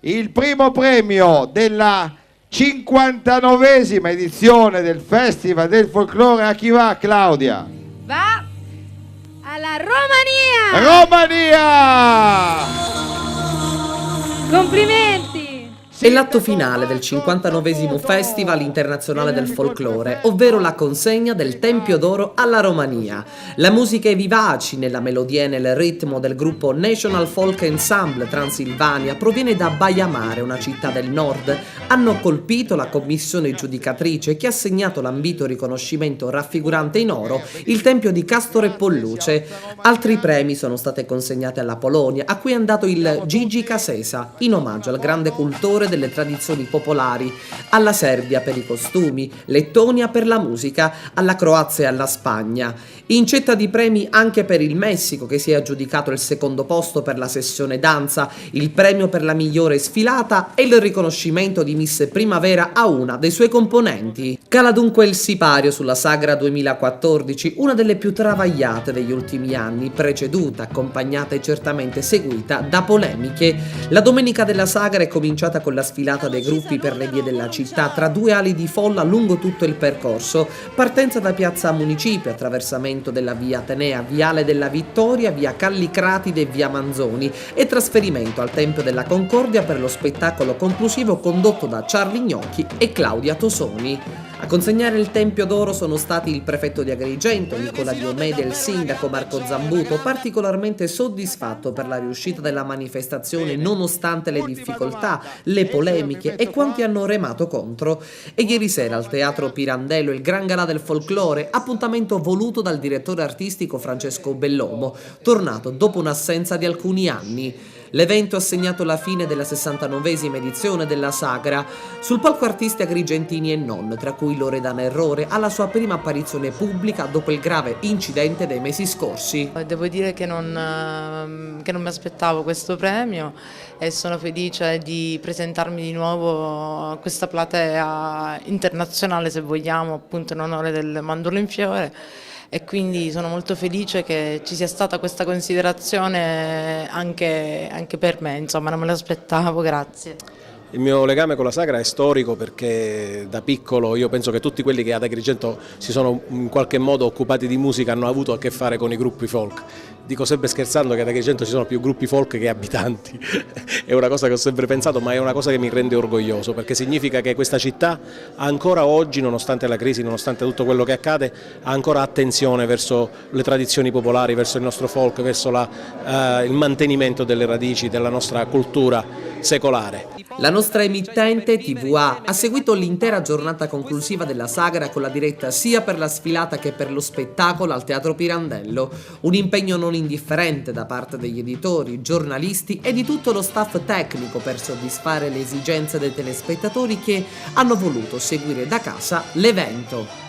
il primo premio della 59esima edizione del Festival del Folklore. A chi va, Claudia? Va alla Romania! Romania! Complimenti! È l'atto finale del 59esimo Festival Internazionale del Folklore, ovvero la consegna del Tempio d'Oro alla Romania. La musica e vivaci nella melodia e nel ritmo del gruppo National Folk Ensemble Transilvania proviene da Baia Mare, una città del nord. Hanno colpito la commissione giudicatrice che ha assegnato l'ambito riconoscimento raffigurante in oro il Tempio di Castore Polluce. Altri premi sono state consegnate alla Polonia, a cui è andato il Gigi Casesa, in omaggio al grande cultore delle tradizioni popolari, alla Serbia per i costumi, Lettonia per la musica, alla Croazia e alla Spagna. Incetta di premi anche per il Messico, che si è aggiudicato il secondo posto per la sessione danza, il premio per la migliore sfilata e il riconoscimento di Miss Primavera a una dei suoi componenti. Cala dunque il sipario sulla Sagra 2014, una delle più travagliate degli ultimi anni, preceduta, accompagnata e certamente seguita da polemiche. La domenica della Sagra è cominciata con la sfilata dei gruppi per le vie della città tra due ali di folla lungo tutto il percorso, partenza da piazza Municipio, attraversamento della via Atenea, viale della Vittoria, via Callicratide e via Manzoni e trasferimento al Tempio della Concordia per lo spettacolo conclusivo condotto da Charlie Gnocchi e Claudia Tosoni. A consegnare il Tempio d'Oro sono stati il prefetto di Agrigento, Nicola Diomede, e il sindaco Marco Zambuto, particolarmente soddisfatto per la riuscita della manifestazione nonostante le difficoltà, le polemiche e quanti hanno remato contro. E ieri sera al Teatro Pirandello il Gran Galà del Folklore, appuntamento voluto dal direttore artistico Francesco Bellomo, tornato dopo un'assenza di alcuni anni. L'evento ha segnato la fine della 69esima edizione della Sagra. Sul palco artisti agrigentini e non, tra cui Loredana Errore, alla sua prima apparizione pubblica dopo il grave incidente dei mesi scorsi. Devo dire che non mi aspettavo questo premio e sono felice di presentarmi di nuovo a questa platea internazionale, se vogliamo, appunto in onore del Mandorlo in Fiore. E quindi sono molto felice che ci sia stata questa considerazione anche per me, insomma non me l'aspettavo, grazie. Il mio legame con la Sagra è storico perché da piccolo io penso che tutti quelli che ad Agrigento si sono in qualche modo occupati di musica hanno avuto a che fare con i gruppi folk. Dico sempre scherzando che ad Agrigento ci sono più gruppi folk che abitanti, è una cosa che ho sempre pensato, ma è una cosa che mi rende orgoglioso perché significa che questa città ancora oggi, nonostante la crisi, nonostante tutto quello che accade, ha ancora attenzione verso le tradizioni popolari, verso il nostro folk, verso il mantenimento delle radici della nostra cultura secolare. La nostra emittente TVA ha seguito l'intera giornata conclusiva della Sagra con la diretta sia per la sfilata che per lo spettacolo al Teatro Pirandello, un impegno non indifferente da parte degli editori, giornalisti e di tutto lo staff tecnico per soddisfare le esigenze dei telespettatori che hanno voluto seguire da casa l'evento.